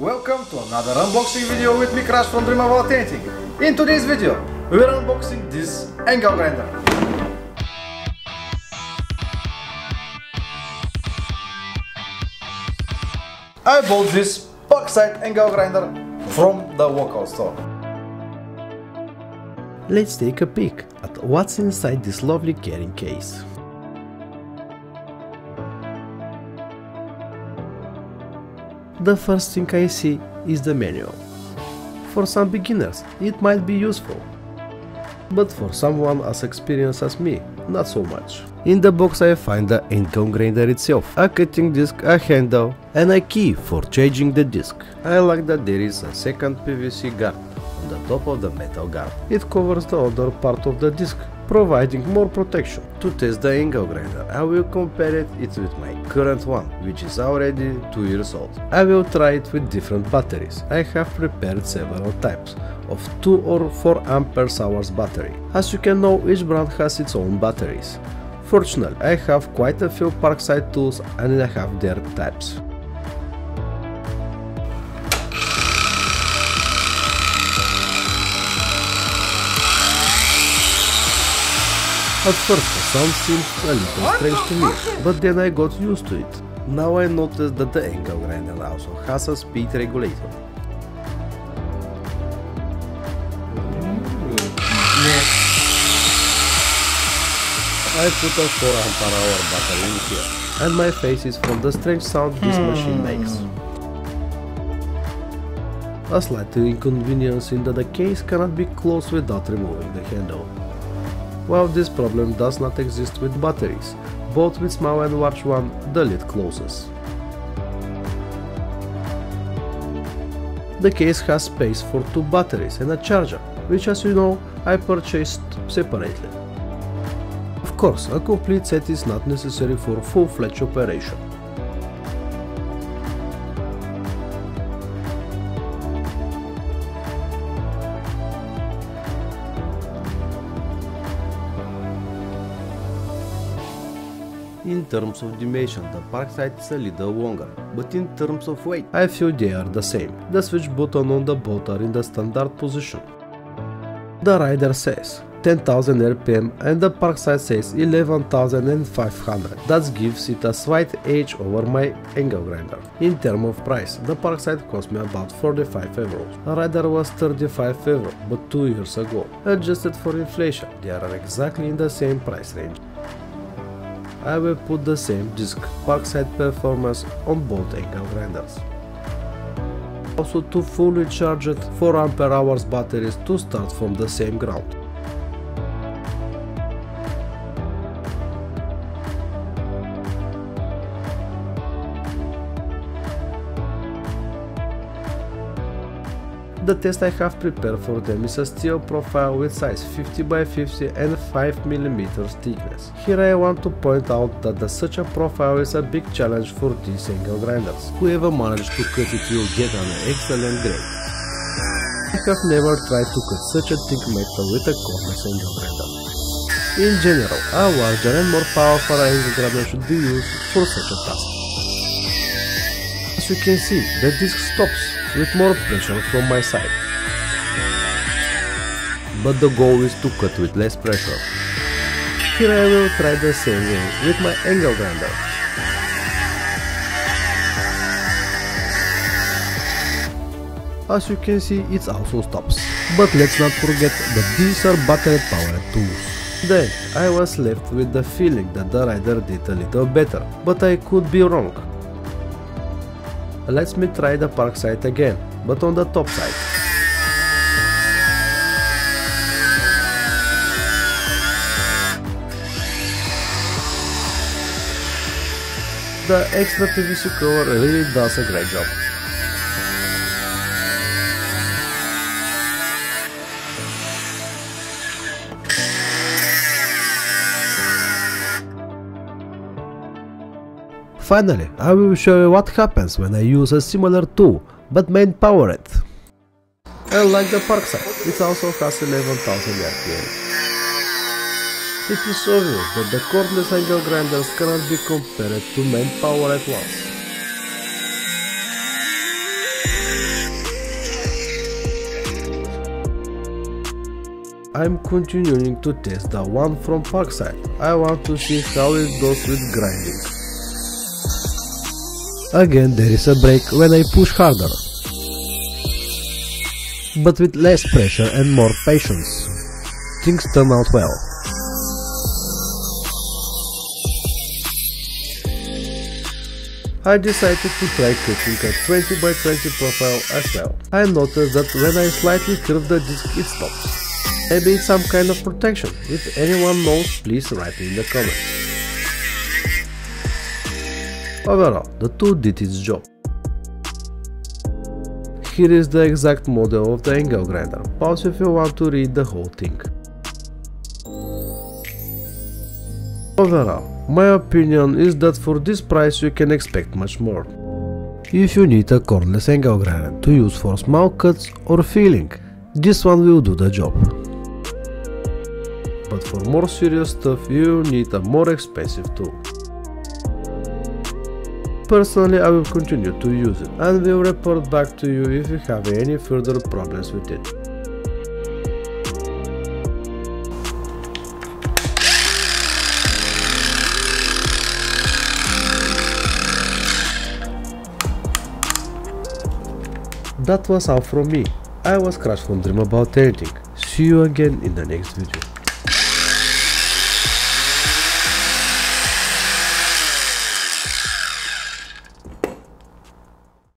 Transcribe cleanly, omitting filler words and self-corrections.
Welcome to another unboxing video with me, Crash from Dream of Authentic. In today's video, we are unboxing this angle grinder. I bought this Parkside angle grinder from the local store. Let's take a peek at what's inside this lovely carrying case. The first thing I see is the manual. For some beginners it might be useful, but for someone as experienced as me, not so much. In the box I find the angle grinder itself, a cutting disc, a handle and a key for changing the disc. I like that there is a second PVC guard on the top of the metal guard. It covers the other part of the disc, providing more protection. To test the angle grinder, I will compare it with my current one, which is already 2 years old. I will try it with different batteries. I have prepared several types of 2 or 4 ampere-hours battery. As you can know, each brand has its own batteries. Fortunately, I have quite a few Parkside tools and I have their types. At first the sound seemed a little strange to me, but then I got used to it. Now I noticed that the angle grinder also has a speed regulator. I put a 4 ampere-hour battery in here, and my face is from the strange sound this machine makes. A slight inconvenience in that the case cannot be closed without removing the handle. While this problem does not exist with batteries, both with small and large one, the lid closes. The case has space for 2 batteries and a charger, which, as you know, I purchased separately. Of course, a complete set is not necessary for full-fledged operation. In terms of dimension, the Parkside is a little longer, but in terms of weight, I feel they are the same. The switch button on the both are in the standard position. The rider says 10,000 RPM and the Parkside says 11,500. That gives it a slight edge over my angle grinder. In terms of price, the Parkside cost me about 45 euros. The rider was 35 euros, but 2 years ago. Adjusted for inflation, they are exactly in the same price range. I will put the same disc Parkside performance on both angle grinders. Also 2 fully charged 4 ampere-hours batteries to start from the same ground. The test I have prepared for them is a steel profile with size 50 by 50 and 5 mm thickness. Here I want to point out that such a profile is a big challenge for these angle grinders. Whoever managed to cut it will get an excellent grade. I have never tried to cut such a thick metal with a cordless angle grinder. In general, a larger and more powerful angle grinder should be used for such a task. As you can see, the disc stops with more pressure from my side. But the goal is to cut with less pressure. Here I will try the same way with my angle grinder. As you can see, it also stops. But let's not forget that these are battery powered tools. Then I was left with the feeling that the rider did a little better, but I could be wrong. Let me try the Parkside again, but on the top side. The extra PVC cover really does a great job. Finally, I will show you what happens when I use a similar tool, but main powered. Unlike the Parkside, it also has 11,000 RPM. It is obvious that the cordless angle grinders cannot be compared to main power at once. I'm continuing to test the one from Parkside. I want to see how it goes with grinding. Again there is a break when I push harder, but with less pressure and more patience. Things turn out well. I decided to try cutting a 20 by 20 profile as well. I noticed that when I slightly curve the disc it stops. Maybe it's some kind of protection. If anyone knows, please write in the comments. Overall, the tool did its job. Here is the exact model of the angle grinder. Pause if you want to read the whole thing. Overall, my opinion is that for this price you can expect much more. If you need a cordless angle grinder to use for small cuts or filling, this one will do the job. But for more serious stuff you need a more expensive tool. Personally, I will continue to use it and will report back to you if you have any further problems with it. That was all from me. I was Crash from Dream About Anything. See you again in the next video.